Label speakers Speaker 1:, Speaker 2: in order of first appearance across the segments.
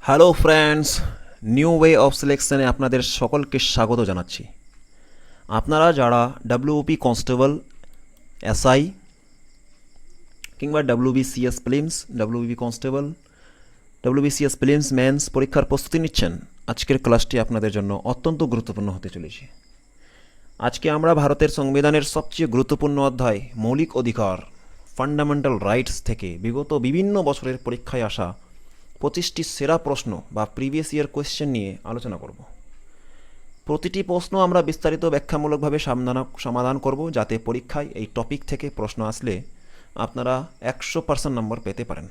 Speaker 1: Hello friends, new way of সিলেকশনে আপনাদের সকলকে স্বাগত জানাচ্ছি। আপনারা যারা ডাব্লিউপি কনস্টেবল, এসআই কিংবা WBCS prelims, WB constable, WBCS prelims mains পরীক্ষার প্রস্তুতি নিচ্ছেন, আজকের ক্লাসটি আপনাদের জন্য অত্যন্ত গুরুত্বপূর্ণ হতে চলেছে। আজকে আমরা ভারতের সংবিধানের সবচেয়ে গুরুত্বপূর্ণ অধ্যায় মৌলিক অধিকার, ফান্ডামেন্টাল রাইটস থেকে বিগত বিভিন্ন বছরের পরীক্ষায় আসা 25টি সেরা প্রশ্ন বা প্রিভিয়াস ইয়ার কোয়েশ্চেন নিয়ে আলোচনা করব। প্রতিটি প্রশ্ন আমরা বিস্তারিত ব্যাখ্যামূলকভাবে সমাধান করব, যাতে পরীক্ষায় এই টপিক থেকে প্রশ্ন আসলে আপনারা 100% নম্বর পেতে পারেন।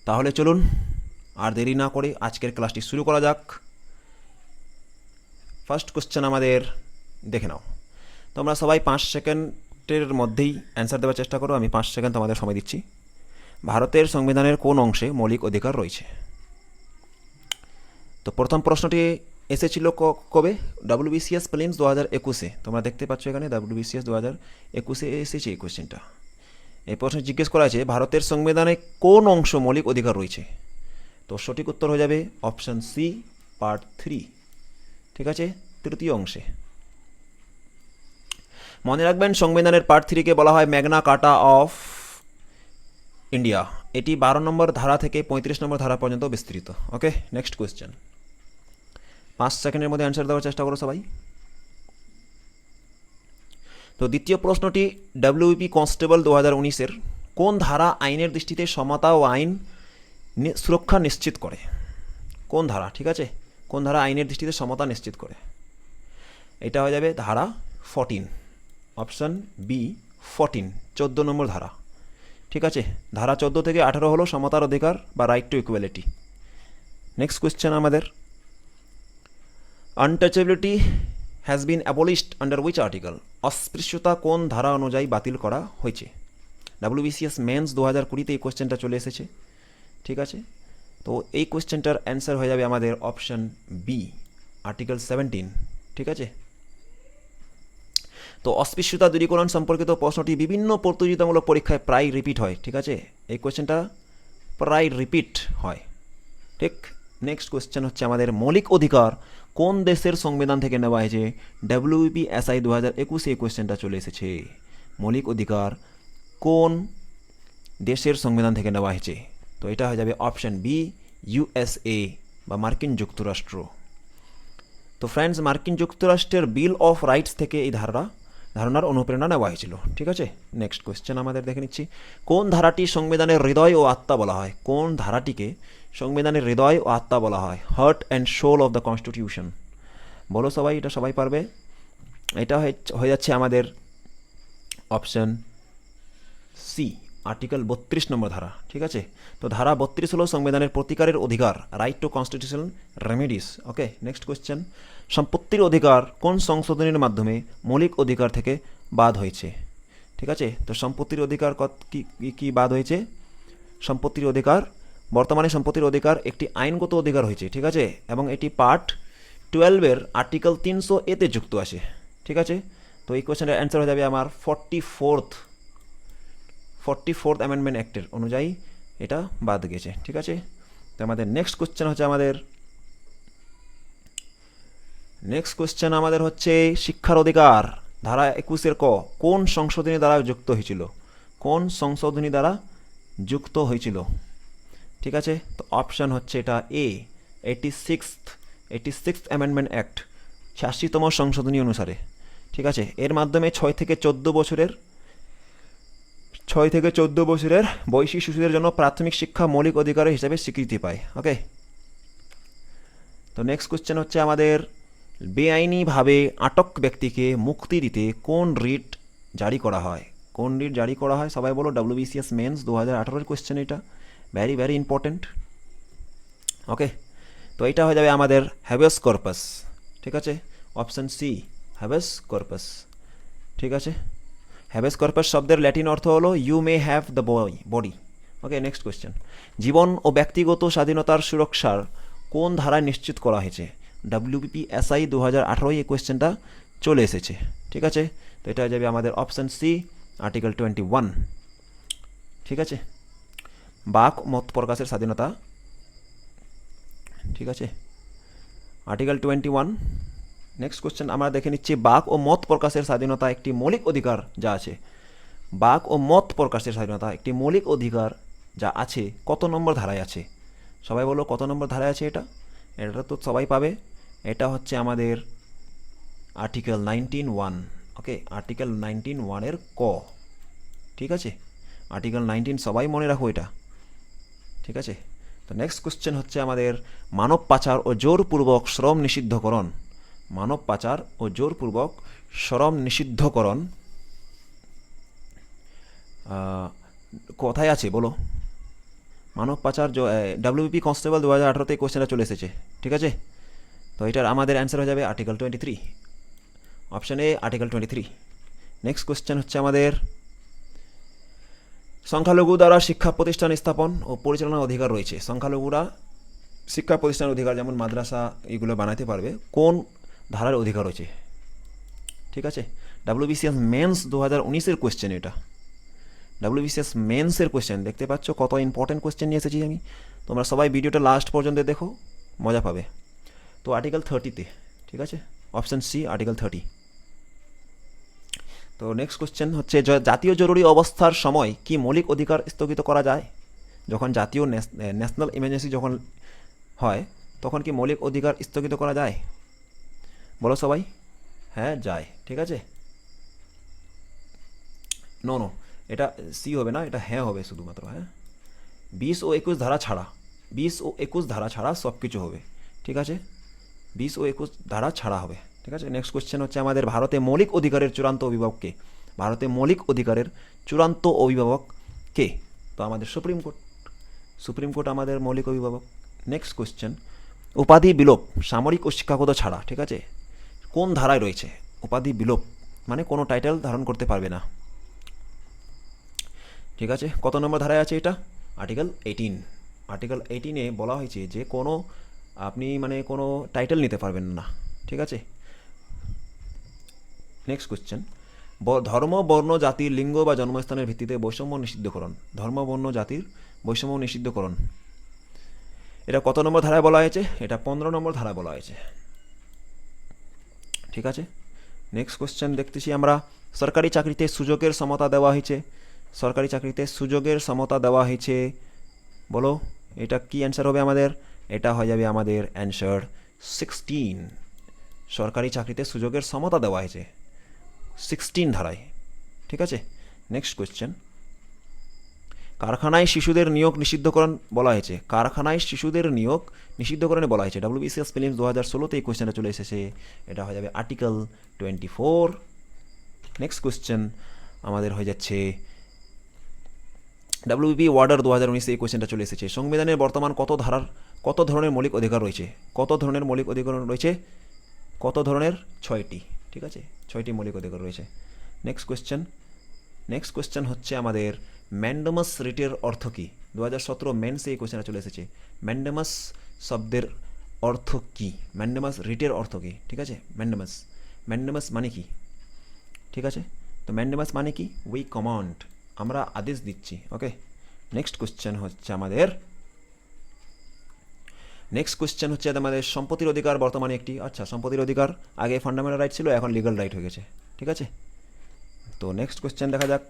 Speaker 1: তাহলে চলুন আর দেরি না করে আজকের ক্লাসটি শুরু করা যাক। ফার্স্ট কোশ্চেন আমাদের দেখে নাও। তোমরা সবাই 5 সেকেন্ডের মধ্যেই অ্যান্সার দেওয়ার চেষ্টা করো। আমি 5 সেকেন্ড তোমাদের সময় দিচ্ছি। ভারতের সংবিধানের কোন অংশে মৌলিক অধিকার রয়েছে? তো প্রথম প্রশ্নটি এসেছিল কবে? ডাব্লিউবিসিএস প্রিলিমস 2021-এ। তোমরা দেখতে পাচ্ছ এখানে ডাব্লিউবিসিএস 2021-এ এসেছে এই কোয়েশ্চেনটা। এই প্রশ্নে জিজ্ঞেস করা আছে ভারতের সংবিধানে কোন অংশ মৌলিক অধিকার রয়েছে? তো সঠিক উত্তর হয়ে যাবে অপশান সি, পার্ট 3। ঠিক আছে, তৃতীয় অংশে। মনে রাখবেন, সংবিধানের পার্ট 3-কে বলা হয় ম্যাগনা কার্টা অফ ইন্ডিয়া। এটি 12 নম্বর ধারা থেকে 35 নম্বর ধারা পর্যন্ত বিস্তৃত। ওকে, নেক্সট কোয়েশ্চেন। 5 সেকেন্ডের মধ্যে অ্যান্সার দেওয়ার চেষ্টা করো সবাই। তো দ্বিতীয় প্রশ্নটি ডাব্লিউপি কনস্টেবল 2019-এর কোন ধারা আইনের দৃষ্টিতে সমতা ও আইন সুরক্ষা নিশ্চিত করে? কোন ধারা? ঠিক আছে, কোন ধারা আইনের দৃষ্টিতে সমতা নিশ্চিত করে? এটা হয়ে যাবে ধারা 14, অপশান বি 14, 14 নম্বর ধারা। ঠিক আছে, ধারা 14 থেকে 18 হলো সমতার অধিকার বা right to equality. Next question আমাদের, untouchability has been abolished under which article? অস্পৃশ্যতা কোন ধারা অনুযায়ী বাতিল করা হয়েছে? ডাব্লিউবিসিএস মেন্স 2020-তে এই কোয়েশ্চেনটা চলে এসেছে। ঠিক আছে, তো এই কোয়েশ্চেনটার অ্যান্সার হয়ে যাবে আমাদের অপশান বি, আর্টিকেল 17। ঠিক আছে, তো অস্পৃশ্যতা দূরীকরণ সম্পর্কিত প্রশ্নটি বিভিন্ন প্রতিযোগিতামূলক পরীক্ষায় প্রায় রিপিট হয়। ঠিক আছে, এই কোয়েশ্চেনটা প্রায় রিপিট হয়। ঠিক, নেক্সট কোয়েশ্চেন হচ্ছে আমাদের মৌলিক অধিকার কোন দেশের সংবিধান থেকে নেওয়া হয়েছে? ডাব্লিউপিএসআই 2021-এ এই কোয়েশ্চেনটা চলে এসেছে। মৌলিক অধিকার কোন দেশের সংবিধান থেকে নেওয়া হয়েছে? তো এটা হয়ে যাবে অপশান বি, ইউএসএ বা মার্কিন যুক্তরাষ্ট্র। তো ফ্রেন্ডস, মার্কিন যুক্তরাষ্ট্রের বিল অফ রাইটস থেকে এই ধারণার অনুপ্রেরণা নেওয়া হয়েছিল। ঠিক আছে, নেক্সট কোয়েশ্চেন আমাদের দেখে নিচ্ছি। কোন ধারাটি সংবিধানের হৃদয় ও আত্মা বলা হয়? কোন ধারাটিকে সংবিধানের হৃদয় ও আত্মা বলা হয়? Heart and soul of the constitution. বলো সবাই, এটা সবাই পারবে। এটা হয়ে যাচ্ছে আমাদের অপশান সি, আর্টিকেল 32 নম্বর ধারা। ঠিক আছে, তো ধারা 32 হলো সংবিধানের প্রতিকারের অধিকার, রাইট টু কনস্টিটিউশনাল রেমেডিস। ওকে, নেক্সট কোয়েশ্চেন। সম্পত্তির অধিকার কোন সংশোধনীর মাধ্যমে মৌলিক অধিকার থেকে বাদ হয়েছে? ঠিক আছে, তো সম্পত্তির অধিকার কি বাদ হয়েছে? সম্পত্তির অধিকার, বর্তমানে সম্পত্তির অধিকার একটি আইনগত অধিকার হয়েছে। ঠিক আছে, এবং এটি পার্ট 12-এর আর্টিকেল 300A-তে যুক্ত আছে। ঠিক আছে, তো এই কোয়েশ্চেনের অ্যান্সার হয়ে যাবে আমার 44th অ্যামেন্ডমেন্ট অ্যাক্টের অনুযায়ী এটা বাদ গেছে। ঠিক আছে, তো আমাদের নেক্সট কোয়েশ্চেন হচ্ছে শিক্ষার অধিকার, ধারা 21-এর কোন সংশোধনী দ্বারা যুক্ত হয়েছিল? কোন সংশোধনী দ্বারা যুক্ত হয়েছিল? ঠিক আছে, তো অপশান হচ্ছে এটা এ, 86th অ্যামেন্ডমেন্ট অ্যাক্ট, 86তম সংশোধনী অনুসারে। ঠিক আছে, এর মাধ্যমে 6 থেকে 14 বছরের বয়সী শিশুদের জন্য প্রাথমিক শিক্ষা মৌলিক অধিকার হিসেবে স্বীকৃতি পায়। ওকে, তো নেক্সট কোয়েশ্চেন হচ্ছে আমাদের, বেআইনিভাবে আটক ব্যক্তিকে মুক্তি দিতে কোন রিট জারি করা হয়? কোন রিট জারি করা হয়? সবাই বলো। ডাব্লিউবিসিএস মেন্স 2018-এর কোয়েশ্চেন, এটা ভেরি ভেরি ইম্পর্টেন্ট। ওকে, তো এটা হয়ে যাবে আমাদের হ্যাবেস কর্পাস। ঠিক আছে, অপশান সি, হ্যাবেস কর্পাস। ঠিক আছে, হ্যাবেস কর্পাস শব্দের ল্যাটিন অর্থ হলো you may have the body. Okay, next question. জীবন ও ব্যক্তিগত স্বাধীনতার সুরক্ষার কোন ধারায় নিশ্চিত করা হয়েছে? ডাব্লিউপিএসআই 2018 এই কোয়েশ্চেনটা চলে এসেছে। ঠিক আছে, তো এটা হয়ে যাবে আমাদের অপশান সি, আর্টিকেল 21। ঠিক আছে, বাক মত প্রকাশের স্বাধীনতা ঠিক আছে, আর্টিকেল 21। নেক্সট কোশ্চেন আমরা দেখে নিচ্ছি, বাক ও মত প্রকাশের স্বাধীনতা একটি মৌলিক অধিকার যা আছে। বাক ও মত প্রকাশের স্বাধীনতা একটি মৌলিক অধিকার যা আছে, কত নম্বর ধারায় আছে? সবাই বলো কত নম্বর ধারায় আছে এটা? এটা তো সবাই পাবে। এটা হচ্ছে আমাদের আর্টিকেল 19(1). ওকে, আর্টিকেল 19(1) ক। ঠিক আছে, আর্টিকেল 19 সবাই মনে রাখো এটা। ঠিক আছে, তো নেক্সট কোশ্চেন হচ্ছে আমাদের, মানব পাচার ও জোরপূর্বক শ্রম নিষিদ্ধকরণ। মানব পাচার ও জোরপূর্বক শ্রম নিষিদ্ধকরণ কোথায় আছে বলো? মানব পাচার ডাব্লিউবিপি কনস্টেবল 2018-তে এই কোশ্চেনটা চলে এসেছে। ঠিক আছে, তো এটার আমাদের অ্যান্সার হয়ে যাবে article 23, option A article 23। Next question হচ্ছে আমাদের, সংখ্যালঘু দ্বারা শিক্ষা প্রতিষ্ঠান স্থাপন ও পরিচালনার অধিকার রয়েছে। সংখ্যালঘুরা শিক্ষা প্রতিষ্ঠানের অধিকার, যেমন মাদ্রাসা এগুলো বানাতে পারবে, কোন ধারার অধিকার রয়েছে? ঠিক আছে, ডাব্লিউবিসিএস মেন্স 2019-এর কোশ্চেন এটা। ডাব্লিউবিসিএস মেন্সের কোশ্চেন দেখতে পাচ্ছ কত ইম্পর্টেন্ট কোশ্চেন নিয়ে এসেছি আমি। তোমরা সবাই ভিডিওটা লাস্ট পর্যন্ত দেখো, মজা পাবে। তো আর্টিকেল 30-তে, ঠিক আছে, অপশান সি আর্টিকেল 30। তো নেক্সট কোশ্চেন হচ্ছে, জাতীয় জরুরি অবস্থার সময় কি মৌলিক অধিকার স্থগিত করা যায়? যখন জাতীয় ন্যাশনাল ইমার্জেন্সি যখন হয়, তখন কি মৌলিক অধিকার স্থগিত করা যায়? বলো সবাই। হ্যাঁ যায়। ঠিক আছে, নো নো, এটা সি হবে না, এটা হ্যাঁ হবে শুধুমাত্র। হ্যাঁ, 20 ও 21 ধারা ছাড়া, 20 ও 21 ধারা ছাড়া সব কিছু হবে। ঠিক আছে, 20 ও 21 ধারা ছাড়া হবে। ঠিক আছে, নেক্সট কোশ্চেন হচ্ছে আমাদের, ভারতে মৌলিক অধিকারের চূড়ান্ত অভিভাবক কে? ভারতে মৌলিক অধিকারের চূড়ান্ত অভিভাবক কে? তো আমাদের সুপ্রিম কোর্ট। সুপ্রিম কোর্ট আমাদের মৌলিক অভিভাবক। নেক্সট কোশ্চেন, উপাধি বিলোপ সামরিক ও শিক্ষাগত ছাড়া, ঠিক আছে, কোন ধারায় রয়েছে? উপাধি বিলোপ মানে কোনো টাইটেল ধারণ করতে পারবে না। ঠিক আছে, কত নম্বর ধারায় আছে এটা? আর্টিকেল 18। আর্টিকেল 18-এ বলা হয়েছে যে কোনো আপনি মানে কোনো টাইটেল নিতে পারবেন না। ঠিক আছে, নেক্সট কোশ্চেন, ধর্ম, বর্ণ, জাতি, লিঙ্গ বা জন্মস্থানের ভিত্তিতে বৈষম্য নিষিদ্ধকরণ। ধর্ম, বর্ণ, জাতির বৈষম্য নিষিদ্ধকরণ, এটা কত নম্বর ধারায় বলা হয়েছে? এটা 15 নম্বর ধারায় বলা হয়েছে। ঠিক আছে, নেক্সট কোশ্চেন দেখতেছি আমরা, সরকারি চাকরিতে সুযোগের সমতা দেওয়া হয়েছে। সরকারি চাকরিতে সুযোগের সমতা দেওয়া হয়েছে, বলো এটা কি অ্যান্সার হবে আমাদের? এটা হয়ে যাবে আমাদের অ্যান্সার 16। সরকারি চাকরিতে সুযোগের সমতা দেওয়া হয়েছে 16 ধারায়। ঠিক আছে, নেক্সট কোশ্চেন, কারখানায় শিশুদের নিয়োগ নিষিদ্ধকরণ বলা হয়েছে। কারখানায় শিশুদের নিয়োগ নিষিদ্ধকরণে বলা হয়েছে। ডাব্লিউবিসিএস প্রিলিমস 2016-তে এই কোশ্চেনটা চলে এসেছে। এটা হয়ে যাবে আর্টিকেল 24। নেক্সট কোশ্চেন আমাদের হয়ে যাচ্ছে, ডাব্লিউবি ওয়ার্ডার 2019-এ এই কোশ্চেনটা চলে এসেছে। সংবিধানের বর্তমান কত ধরনের মৌলিক অধিকার রয়েছে? কত ধরনের মৌলিক অধিকার রয়েছে? কত ধরনের? 6টি। ঠিক আছে, 6টি মৌলিক অধিকার রয়েছে। নেক্সট কোশ্চেন হচ্ছে আমাদের, ম্যান্ডামাস রিটের অর্থ কী? 2017 মেন্সে এই কোশ্চেনটা চলে এসেছে। ম্যান্ডামাস শব্দের অর্থ কী? ম্যান্ডামাস রিটের অর্থ কী? ঠিক আছে, ম্যান্ডামাস মানে কি? ঠিক আছে, তো ম্যান্ডামাস মানে কি? উই কমান্ড, আমরা আদেশ দিচ্ছি। ওকে, নেক্সট কোশ্চেন হচ্ছে আমাদের সম্পত্তির অধিকার বর্তমানে একটি, আচ্ছা সম্পত্তির অধিকার আগে ফান্ডামেন্টাল রাইট ছিল, এখন লিগ্যাল রাইট হয়ে গেছে। ঠিক আছে, তো নেক্সট কোশ্চেন দেখা যাক,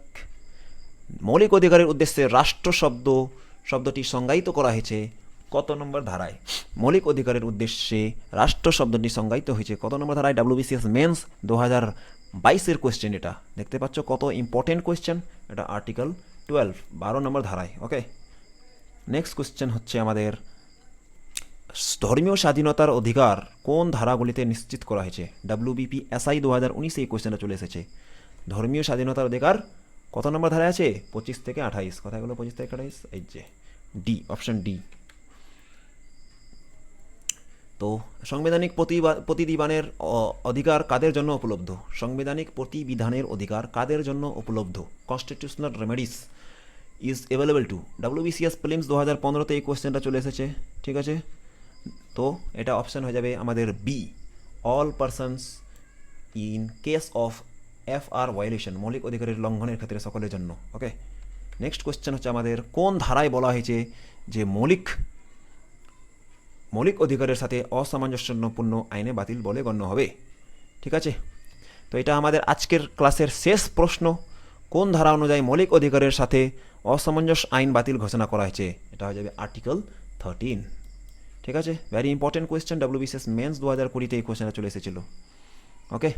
Speaker 1: মৌলিক অধিকারের উদ্দেশ্যে রাষ্ট্র শব্দটি সংজ্ঞায়িত করা হয়েছে কত নম্বর ধারায়? মৌলিক অধিকারের উদ্দেশ্যে রাষ্ট্র শব্দটি সংজ্ঞায়িত হয়েছে কত নম্বর ধারায়? ডাব্লিউবিসিএস মেন্স 2022-এর কোশ্চেন। এটা দেখতে পাচ্ছ কত ইম্পর্টেন্ট কোশ্চেন। এটা আর্টিকেল 12 নম্বর ধারায়। ওকে, নেক্সট কোশ্চেন হচ্ছে আমাদের, ধর্মীয় স্বাধীনতার অধিকার কোন ধারাগুলিতে নিশ্চিত করা হয়েছে? ডাব্লিউবিপি এসআই 2019-এ এই কোশ্চেনটা চলে এসেছে। ধর্মীয় স্বাধীনতার অধিকার কত নম্বর ধারায় আছে? 25 থেকে 28। কথায় হলো 25 থেকে 28, এই যে ডি, অপশন ডি। তো সাংবিধানিক প্রতিবিধানের অধিকার কাদের জন্য উপলব্ধ? সাংবিধানিক প্রতিবিধানের অধিকার কাদের জন্য উপলব্ধ? Constitutional remedies is available to. WBCS prelims 2015-তে এই কোশ্চেনটা চলে এসেছে। ঠিক আছে, তো এটা অপশান হয়ে যাবে আমাদের B, all persons in case of FR violation, মৌলিক অধিকারের লঙ্ঘনের ক্ষেত্রে সকলের জন্য। ওকে, নেক্সট কোশ্চেন হচ্ছে আমাদের, কোন ধারায় বলা হয়েছে যে মৌলিক অধিকারের সাথে অসামঞ্জস্যপূর্ণ আইনে বাতিল বলে গণ্য হবে। ঠিক আছে, তো এটা আমাদের আজকের ক্লাসের শেষ প্রশ্ন। কোন ধারা অনুযায়ী মৌলিক অধিকারের সাথে অসামঞ্জস্য আইন বাতিল ঘোষণা করা হয়েছে? এটা হয়ে যাবে আর্টিকেল 13। ঠিক আছে, very important question, WBCS mains 2020-তে এই কোয়েশ্চেনটা চলে এসেছিল। ওকে,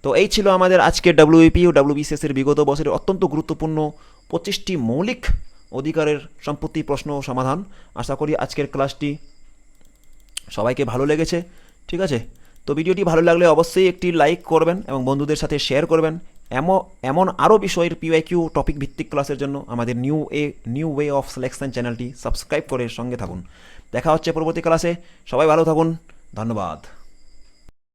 Speaker 1: তো এই ছিল আমাদের আজকের ডাব্লিউইপি ও ডাব্লিউবিসিএসের বিগত বছরের অত্যন্ত গুরুত্বপূর্ণ 25টি মৌলিক অধিকারের সম্পত্তি প্রশ্ন ও সমাধান। আশা করি আজকের ক্লাসটি সবাইকে ভালো লেগেছে। ঠিক আছে, তো ভিডিওটি ভালো লাগলে অবশ্যই একটি লাইক করবেন এবং বন্ধুদের সাথে শেয়ার করবেন। এমন আরও বিষয়ের পিওয়াইকিউ টপিক ভিত্তিক ক্লাসের জন্য আমাদের নিউ ওয়ে অফ সিলেকশন চ্যানেলটি সাবস্ক্রাইব করে সঙ্গে থাকুন। দেখা হচ্ছে পরবর্তী ক্লাসে। সবাই ভালো থাকুন, ধন্যবাদ।